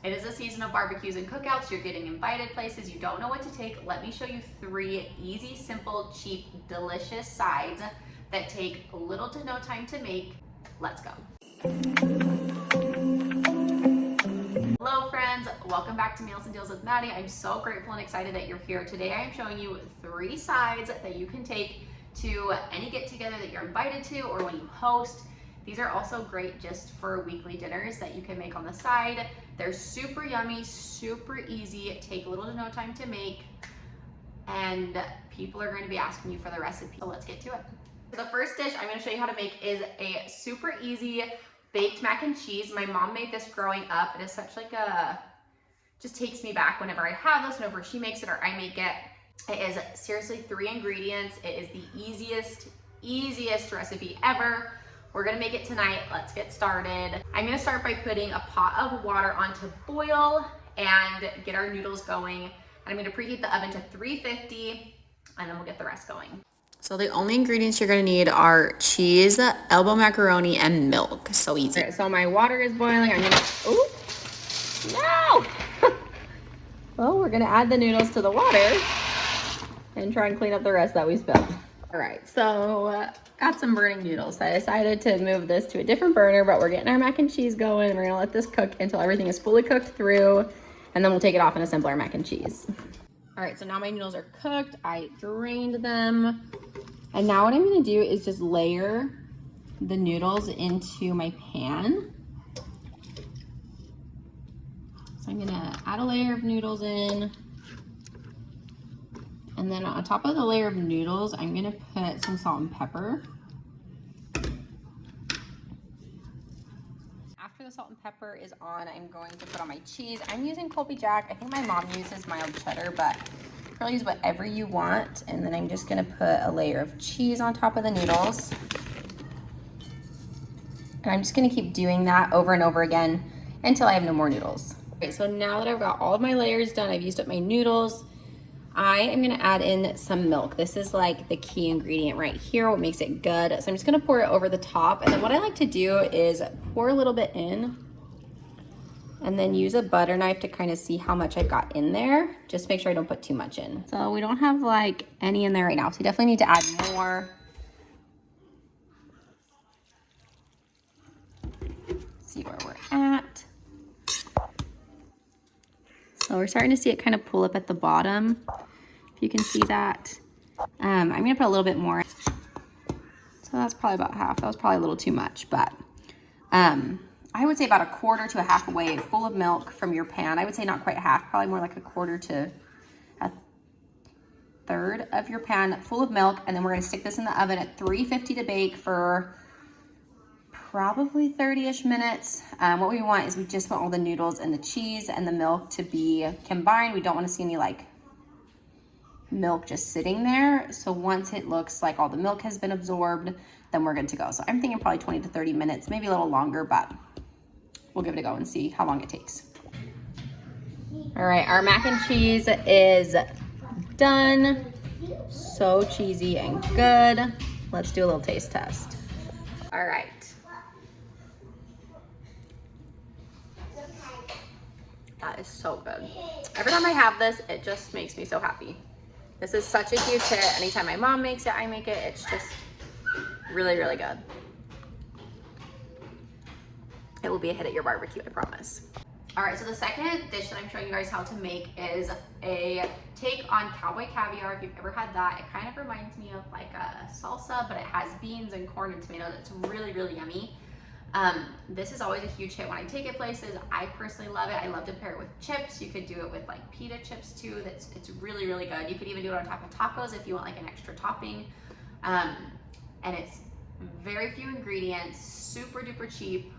It is a season of barbecues and cookouts. You're getting invited places. You don't know what to take. Let me show you 3 easy, simple, cheap, delicious sides that take little to no time to make. Let's go. Hello friends, welcome back to Meals and Deals with Maddie. I'm so grateful and excited that you're here. Today I am showing you 3 sides that you can take to any get together that you're invited to or when you host. These are also great just for weekly dinners that you can make on the side. They're super yummy, super easy, take little to no time to make, and people are going to be asking you for the recipe. So let's get to it. So the first dish I'm going to show you how to make is a super easy baked mac and cheese. My mom made this growing up. It is such like a, just takes me back whenever I have this, whenever she makes it or I make it. It is seriously 3 ingredients. It is the easiest recipe ever. We're gonna make it tonight. Let's get started. I'm gonna start by putting a pot of water on to boil and get our noodles going. And I'm gonna preheat the oven to 350 and then we'll get the rest going. So the only ingredients you're gonna need are cheese, elbow macaroni, and milk. So easy. All right, so my water is boiling. I'm gonna, ooh, no! Well, we're gonna add the noodles to the water and try and clean up the rest that we spilled. All right, so got some burning noodles. So I decided to move this to a different burner, but we're getting our mac and cheese going. And we're gonna let this cook until everything is fully cooked through, and then we'll take it off and assemble our mac and cheese. All right, so now my noodles are cooked. I drained them. And now what I'm gonna do is just layer the noodles into my pan. So I'm gonna add a layer of noodles in. And then on top of the layer of noodles, I'm gonna put some salt and pepper. After the salt and pepper is on, I'm going to put on my cheese. I'm using Colby Jack. I think my mom uses mild cheddar, but really use whatever you want. And then I'm just gonna put a layer of cheese on top of the noodles. And I'm just gonna keep doing that over and over again until I have no more noodles. Okay, so now that I've got all of my layers done, I've used up my noodles, I am gonna add in some milk. This is like the key ingredient right here, what makes it good. So I'm just gonna pour it over the top. And then what I like to do is pour a little bit in and then use a butter knife to kind of see how much I've got in there. Just make sure I don't put too much in. So we don't have like any in there right now. So you definitely need to add more. See where we're at. So we're starting to see it kind of pull up at the bottom. If you can see that. I'm gonna put a little bit more. So that's probably about half. That was probably a little too much, but I would say about a quarter to a half a wave full of milk from your pan. I would say not quite half, probably more like a quarter to a third of your pan full of milk. And then we're gonna stick this in the oven at 350 to bake for probably 30-ish minutes. What we want is we just want all the noodles and the cheese and the milk to be combined. We don't want to see any like milk just sitting there. So once it looks like all the milk has been absorbed, then we're good to go. So I'm thinking probably 20 to 30 minutes, maybe a little longer, but we'll give it a go and see how long it takes. All right, our mac and cheese is done. So cheesy and good. Let's do a little taste test. All right. That is so good. Every time I have this, it just makes me so happy. This is such a huge hit. Anytime my mom makes it, I make it. It's just really, really good. It will be a hit at your barbecue, I promise. All right, so the second dish that I'm showing you guys how to make is a take on Cowboy Caviar. If you've ever had that, it kind of reminds me of like a salsa, but it has beans and corn and tomatoes. It's really, really yummy. This is always a huge hit when I take it places. I personally love it. I love to pair it with chips. You could do it with like pita chips too. It's really, really good. You could even do it on top of tacos if you want like an extra topping. And it's very few ingredients, super duper cheap.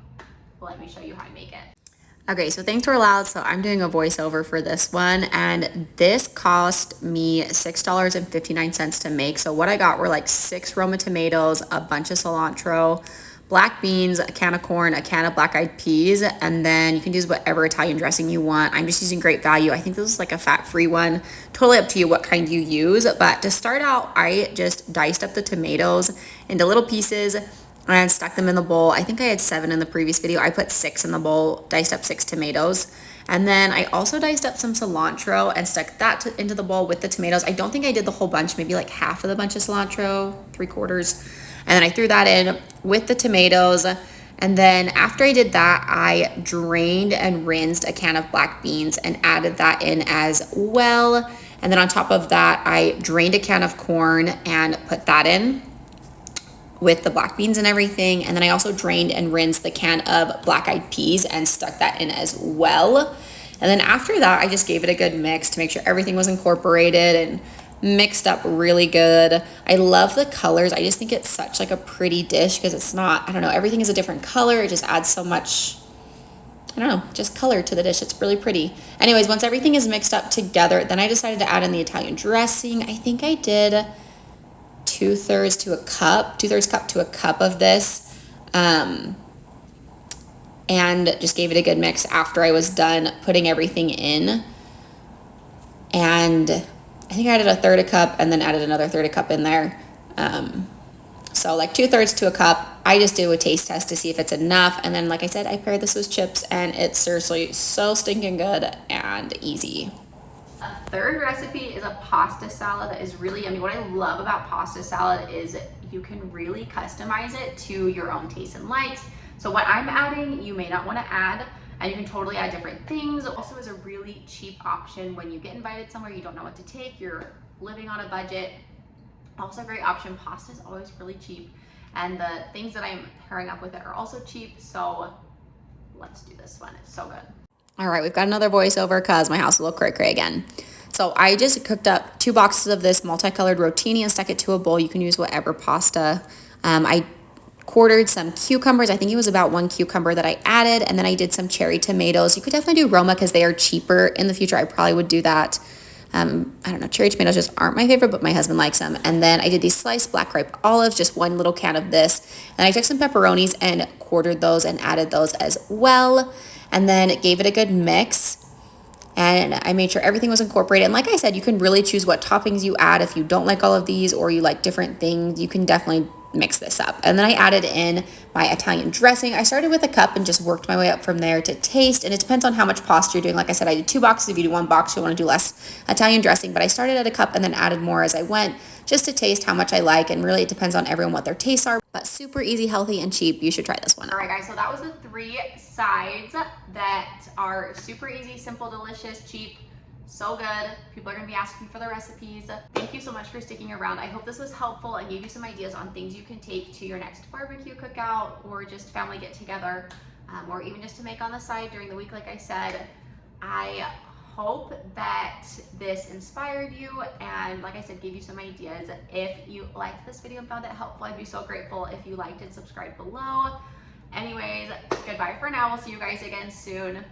Let me show you how I make it. Okay, so thanks for allowed. So I'm doing a voiceover for this one, and this cost me $6.59 to make. So what I got were like 6 Roma tomatoes, a bunch of cilantro, black beans, a can of corn, a can of black-eyed peas, and then you can use whatever Italian dressing you want. I'm just using Great Value. I think this is like a fat-free one. Totally up to you what kind you use. But to start out, I just diced up the tomatoes into little pieces and stuck them in the bowl. I think I had 7 in the previous video. I put 6 in the bowl, diced up 6 tomatoes. And then I also diced up some cilantro and stuck that into the bowl with the tomatoes. I don't think I did the whole bunch, maybe like half of the bunch of cilantro, 3/4. And then I threw that in with the tomatoes. And then after I did that, I drained and rinsed a can of black beans and added that in as well. And then on top of that, I drained a can of corn and put that in with the black beans and everything. And then I also drained and rinsed the can of black-eyed peas and stuck that in as well. And then after that, I just gave it a good mix to make sure everything was incorporated and mixed up really good. I love the colors. I just think it's such like a pretty dish because it's not, I don't know, everything is a different color. It just adds so much, I don't know, just color to the dish. It's really pretty. Anyways, once everything is mixed up together, then I decided to add in the Italian dressing. I think I did 2/3 cup to a cup of this. And just gave it a good mix after I was done putting everything in. And I think I added 1/3 cup and then added another 1/3 cup in there. So like 2/3 to a cup. I just do a taste test to see if it's enough. And then, like I said, I paired this with chips and it's seriously so stinking good and easy. A third recipe is a pasta salad that is really yummy. What I love about pasta salad is you can really customize it to your own tastes and likes. So what I'm adding, you may not want to add, and you can totally add different things. Also is a really cheap option when you get invited somewhere you don't know what to take, you're living on a budget. Also a great option. Pasta is always really cheap, and the things that I'm pairing up with it are also cheap. So let's do this one. It's so good. All right, we've got another voiceover because my house will look cray-cray again. So I just cooked up 2 boxes of this multicolored rotini and stuck it to a bowl. You can use whatever pasta. I quartered some cucumbers. I think it was about 1 cucumber that I added. And then I did some cherry tomatoes. You could definitely do Roma because they are cheaper. In the future, I probably would do that. I don't know, cherry tomatoes just aren't my favorite, but my husband likes them. And then I did these sliced black ripe olives, just 1 little can of this. And I took some pepperonis and quartered those and added those as well. And then gave it a good mix. And I made sure everything was incorporated. And like I said, you can really choose what toppings you add. If you don't like all of these or you like different things, you can definitely mix this up. And then I added in my Italian dressing. I started with a cup and just worked my way up from there to taste. And it depends on how much pasta you're doing. Like I said, I did 2 boxes. If you do 1 box, you'll want to do less Italian dressing. But I started at a cup and then added more as I went just to taste how much I like. And really it depends on everyone what their tastes are. But super easy, healthy, and cheap. You should try this one. All right, guys, so that was the 3 sides that are super easy, simple, delicious, cheap. So good. People are going to be asking for the recipes. Thank you so much for sticking around. I hope this was helpful and gave you some ideas on things you can take to your next barbecue cookout or just family get together, or even just to make on the side during the week. Like I said, I hope that this inspired you and, like I said, gave you some ideas. If you liked this video and found it helpful, I'd be so grateful if you liked and subscribed below. Anyways, goodbye for now. We'll see you guys again soon.